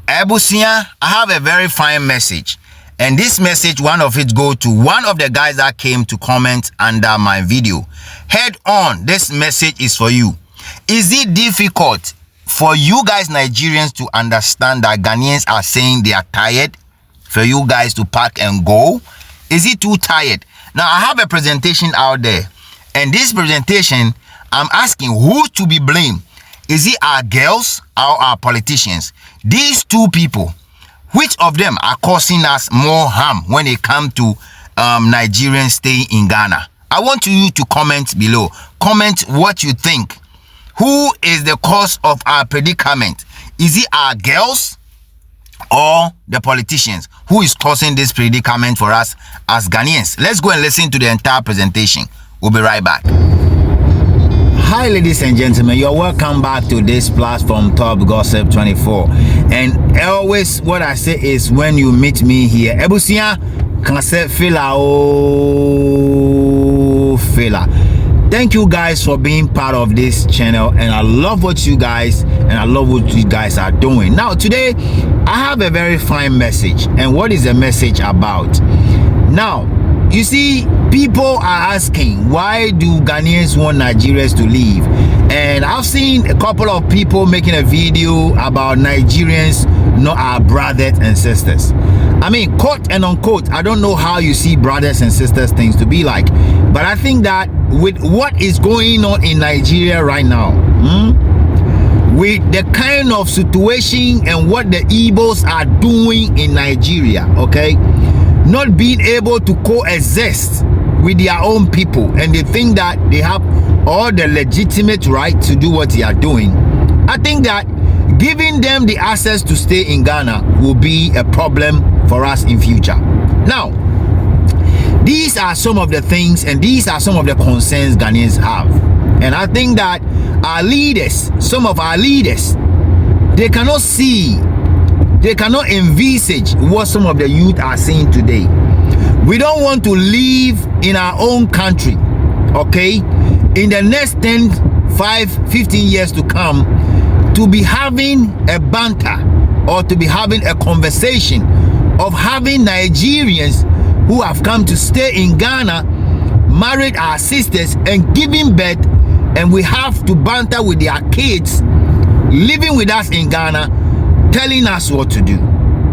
Ebusia, I have a very fine message. And this message, one of it go to one of the guys that came to comment under my video. Head on, this message is for you. Is it difficult for you guys Nigerians to understand that Ghanaians are saying they are tired for you guys to pack and go? Is it too tired? Now, I have a presentation out there. And this presentation, I'm asking who to be blamed. Is it our girls or our politicians? These two people, which of them are causing us more harm when it comes to Nigerians staying in Ghana? I want you to comment below. Comment what you think. Who is the cause of our predicament? Is it our girls or the politicians? Who is causing this predicament for us as Ghanaians? Let's go and listen to the entire presentation. We'll be right back. Hi ladies and gentlemen, you're welcome back to this platform, Top Gossip 24. And always what I say is, when you meet me here, Ebusia can say fila oh fila. Thank you guys for being part of this channel, and I love what you guys are doing. Now today I have a very fine message. And what is the message about? Now, you see, people are asking, why do Ghanaians want Nigerians to leave? And I've seen a couple of people making a video about Nigerians not our brothers and sisters. I mean, quote and unquote, I don't know how you see brothers and sisters things to be like, but I think that with what is going on in Nigeria right now, with the kind of situation and what the Igbos are doing in Nigeria, okay, not being able to coexist with their own people, and they think that they have all the legitimate right to do what they are doing, I think that giving them the access to stay in Ghana will be a problem for us in future. Now, these are some of the things and these are some of the concerns Ghanaians have. And I think that our leaders, some of our leaders, they cannot see, they cannot envisage what some of the youth are saying today. We don't want to live in our own country, okay, in the next 10, 5, 15 years to come, to be having a banter or to be having a conversation of having Nigerians who have come to stay in Ghana, married our sisters and giving birth, and we have to banter with their kids living with us in Ghana, telling us what to do.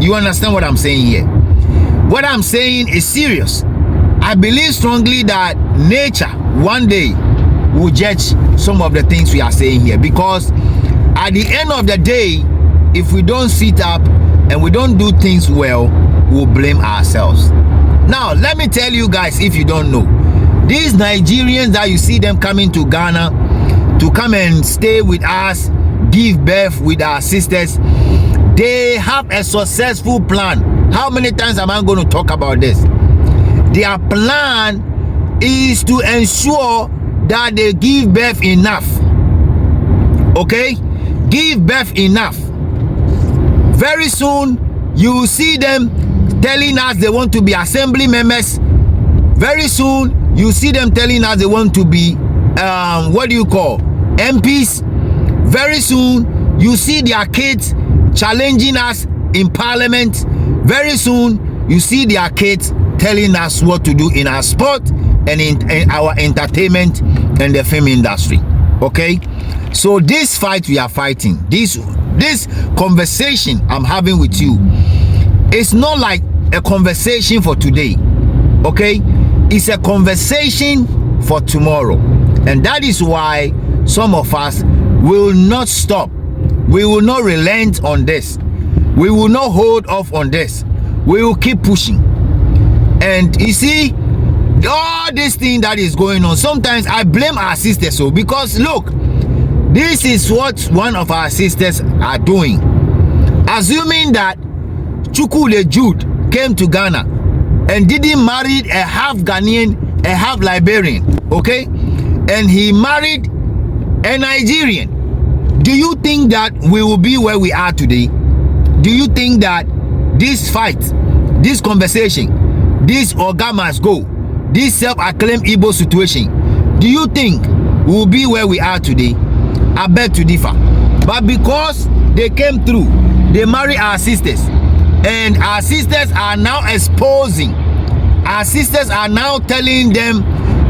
You understand what I'm saying here? What I'm saying is serious. I believe strongly that nature one day will judge some of the things we are saying here, because at the end of the day, if we don't sit up and we don't do things well, we'll blame ourselves. Now, let me tell you guys, if you don't know, these Nigerians that you see them coming to Ghana to come and stay with us, give birth with our sisters, they have a successful plan. How many times am I going to talk about this? Their plan is to ensure that they give birth enough. Okay? Give birth enough. Very soon, you will see them telling us they want to be assembly members. Very soon, you see them telling us they want to be, MPs. Very soon, you see their kids challenging us in parliament. Very soon, you see their kids telling us what to do in our sport and in our entertainment and the film industry. Okay? So this fight we are fighting, this conversation I'm having with you, it's not like a conversation for today. Okay? It's a conversation for tomorrow. And that is why some of us will not stop. We will not relent on this. We will not hold off on this. We will keep pushing. And you see, all this thing that is going on, sometimes I blame our sisters. So because look, this is what one of our sisters are doing. Assuming that Chukule Jude came to Ghana and didn't marry a half Ghanaian, a half Liberian, okay? And he married a Nigerian. Do you think that we will be where we are today? Do you think that this fight, this conversation, this Oga must go, this self-acclaimed Igbo situation, do you think we will be where we are today? I beg to differ. But because they came through, They marry our sisters, and our sisters are now exposing. Our sisters are now telling them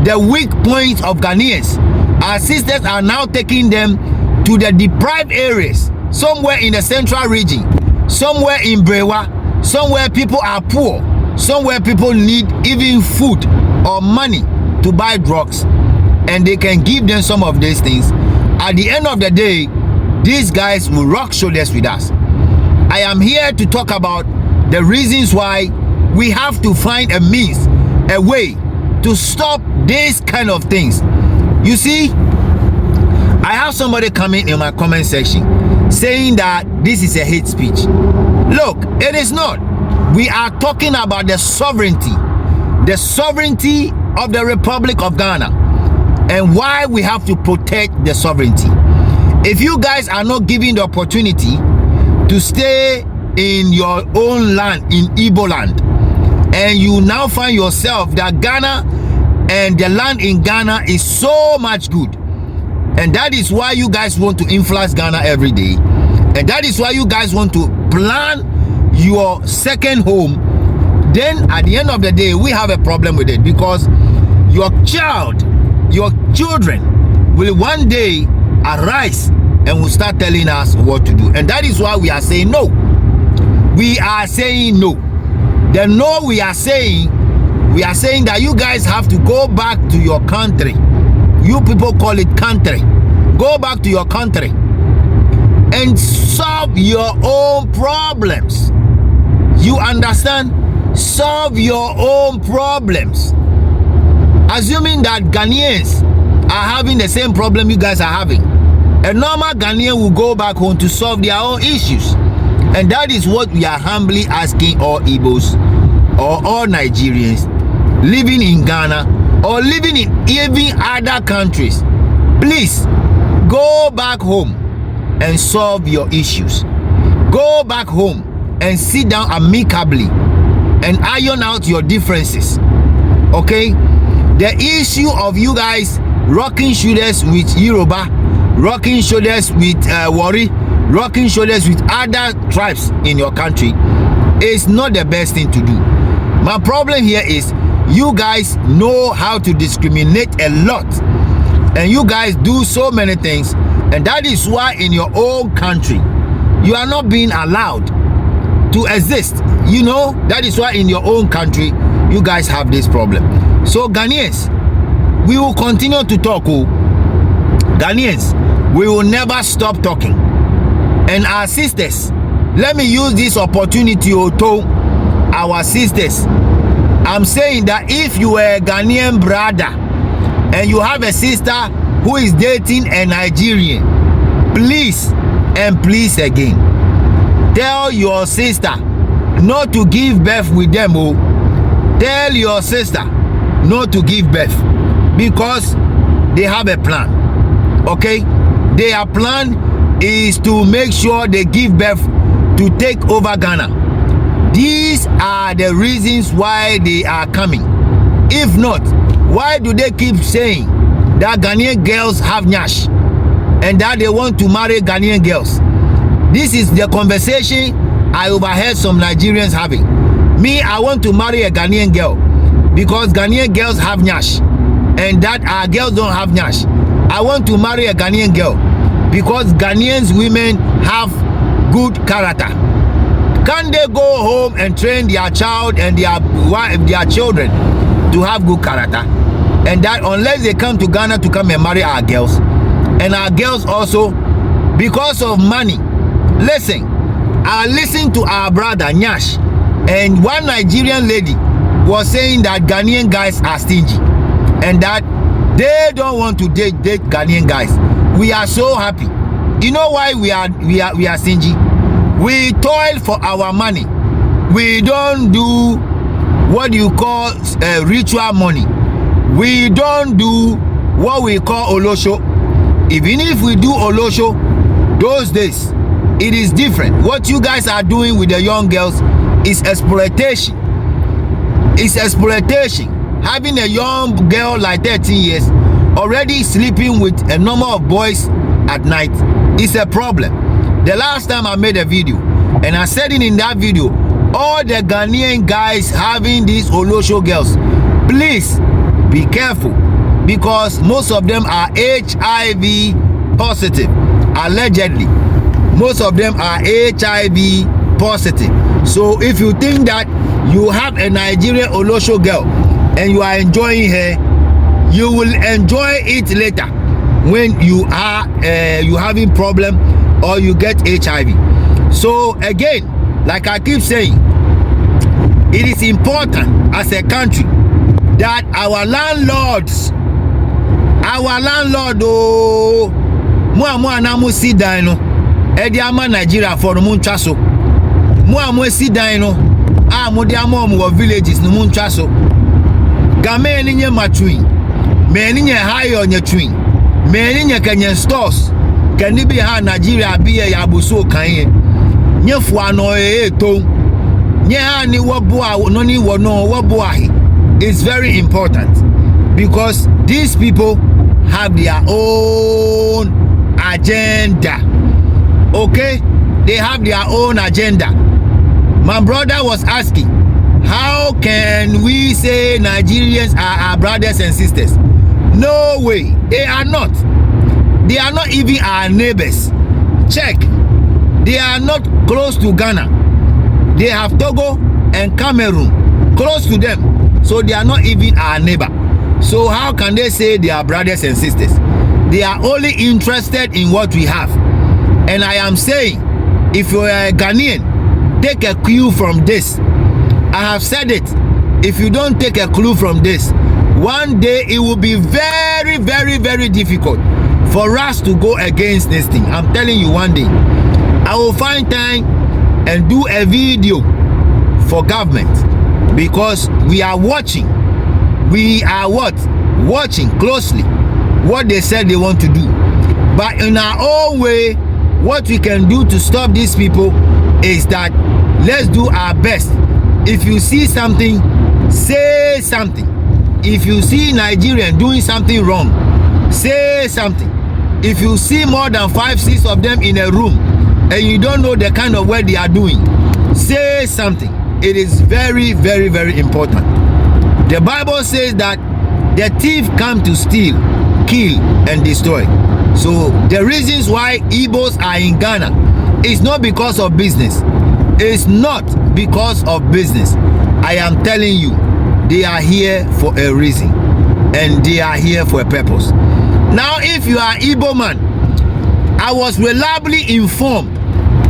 the weak points of Ghanaians. Our sisters are now taking them to the deprived areas, somewhere in the central region, somewhere in BRIWA, somewhere people are poor, somewhere people need even food or money to buy drugs, and they can give them some of these things. At the end of the day, these guys will rub shoulders with us. I am here to talk about the reasons why we have to find a means, a way to stop these kind of things. You see, I have somebody coming in my comment section saying that this is a hate speech. Look, it is not. We are talking about the sovereignty of the Republic of Ghana, and why we have to protect the sovereignty. If you guys are not given the opportunity to stay in your own land, in Igbo land, and you now find yourself that Ghana and the land in Ghana is so much good, and that is why you guys want to influence Ghana every day, and that is why you guys want to plan your second home, then at the end of the day we have a problem with it, because your children will one day arise and will start telling us what to do. And that is why we are saying no. We are saying no. The no we are saying that you guys have to go back to your country. You people call it country. Go back to your country and solve your own problems. You understand? Solve your own problems. Assuming that Ghanaians are having the same problem you guys are having, a normal Ghanaian will go back home to solve their own issues. And that is what we are humbly asking all Igbos or all Nigerians living in Ghana or living in even other countries. Please go back home and solve your issues. Go back home and sit down amicably and iron out your differences. Okay? The issue of you guys rocking shoulders with Yoruba, rocking shoulders with Wari, rocking shoulders with other tribes in your country is not the best thing to do. My problem here is you guys know how to discriminate a lot, and you guys do so many things, and that is why in your own country you are not being allowed to exist. You know, that is why in your own country you guys have this problem. So Ghanaians, we will continue to talk. Ghanaians, we will never stop talking. And our sisters, let me use this opportunity to our sisters. I'm saying that if you are a Ghanaian brother and you have a sister who is dating a Nigerian, please and please again, tell your sister not to give birth with them. Tell your sister not to give birth, because they have a plan. Okay, their plan is to make sure they give birth to take over Ghana. These are the reasons why they are coming. If not, why do they keep saying that Ghanaian girls have nyash and that they want to marry Ghanaian girls? This is the conversation I overheard some Nigerians having. Me, I want to marry a Ghanaian girl because Ghanaian girls have nyash, and that our girls don't have nyash. I want to marry a Ghanaian girl because Ghanaians women have good character. Can they go home and train their child and their children to have good character? And that unless they come to Ghana to come and marry our girls, and our girls also, because of money. Listen, I listened to our brother Nyash, and one Nigerian lady was saying that Ghanaian guys are stingy and that they don't want to date Ghanaian guys. We are so happy. You know why we are stingy? We toil for our money. We don't do what you call ritual money. We don't do what we call olosho. Even if we do olosho, those days it is different. What you guys are doing with the young girls is exploitation. It's exploitation. Having a young girl like 13 years already sleeping with a number of boys at night is a problem. The last time I made a video, And I said it in that video, all the Ghanaian guys having these Olosho girls, please be careful, because most of them are HIV positive, allegedly. Most of them are HIV positive. So if you think that you have a Nigerian Olosho girl and you are enjoying her, you will enjoy it later when you are having problem or you get HIV. So again, like I keep saying, it is important as a country that our landlords, oh, mo na mo si dan no, e di ama Nigeria for no ntwa so. Mo si dan no, mo di ama mo villages no ntwa so. Game ni nye matwin, me ni nye high on your twin, me ni nye Kenyan stores, can be ha Nigeria be ya abuso kan nye fu ano to. Nye ha ni wobo no ni wono wobo ahi. It's very important because these people have their own agenda. Okay, they have their own agenda. My brother was asking, how can we say Nigerians are our brothers and sisters? No way, they are not. They are not even our neighbors. Check, they are not close to Ghana. They have Togo and Cameroon close to them, so they are not even our neighbor. So how can they say they are brothers and sisters? They are only interested in what we have. And I am saying, if you are a Ghanaian, take a clue from this. I have said it. If you don't take a clue from this, one day it will be very, very, very difficult for us to go against this thing. I'm telling you, one day I will find time and do a video for government, because we are watching. We are watching closely what they said they want to do. But in our own way, what we can do to stop these people is that let's do our best. If you see something, say something. If you see Nigerian doing something wrong, say something. If you see more than 5-6 of them in a room and you don't know the kind of work they are doing, say something. It is very, very, very important. The Bible says that the thief come to steal, kill, and destroy. So the reasons why Igbos are in Ghana is not because of business. It's not because of business. I am telling you, they are here for a reason, and they are here for a purpose. Now, if you are Igbo man, I was reliably informed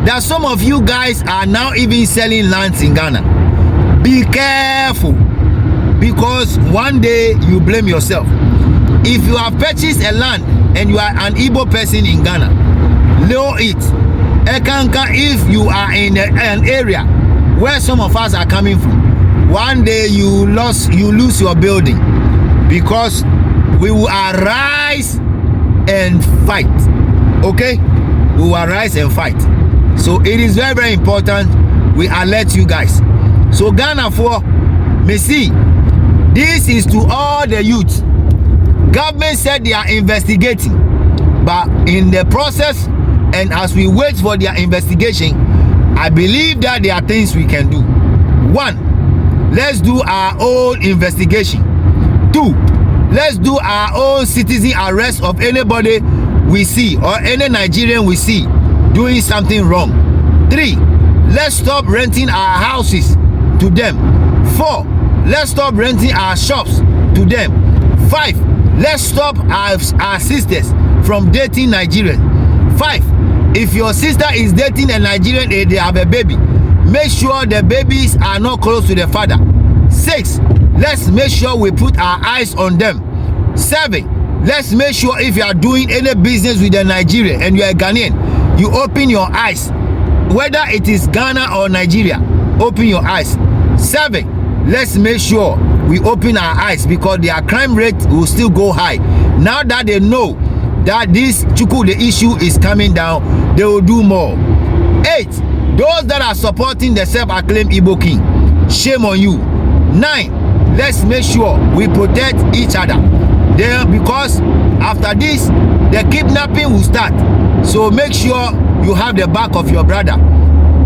that some of you guys are now even selling lands in Ghana. Be careful, because one day you blame yourself. If you have purchased a land and you are an Igbo person in Ghana, know it. Ekanka, if you are in an area where some of us are coming from, one day you lose your building, because we will arise and fight. Okay, we will arise and fight. So it is very, very important we alert you guys. So Ghana for me see, this is to all the youth. Government said they are investigating, but in the process and as we wait for their investigation, I believe that there are things we can do. 1, let's do our own investigation. 2, let's do our own citizen arrest of anybody we see or any Nigerian we see doing something wrong. 3, let's stop renting our houses to them. 4, let's stop renting our shops to them. 5, let's stop our sisters from dating Nigerians. 5, if your sister is dating a Nigerian and they have a baby, make sure the babies are not close to the father. 6, let's make sure we put our eyes on them. 7, let's make sure if you are doing any business with a Nigerian and you are a Ghanaian, you open your eyes. Whether it is Ghana or Nigeria, open your eyes. 7, let's make sure we open our eyes, because their crime rate will still go high. Now that they know that this the issue is coming down, they will do more. 8, those that are supporting the self-acclaimed Igbo king, shame on you. 9, let's make sure we protect each other. Because after this, the kidnapping will start. So make sure you have the back of your brother.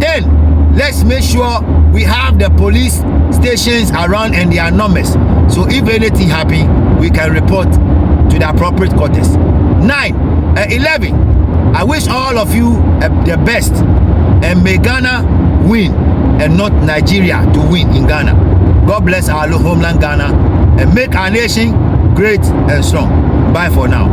then let's make sure we have the police stations around and their numbers, so if anything happen we can report to the appropriate quarters. 11, I wish all of you the best, and may Ghana win and not Nigeria to win in Ghana. God bless our homeland Ghana and make our nation great and strong. Bye for now.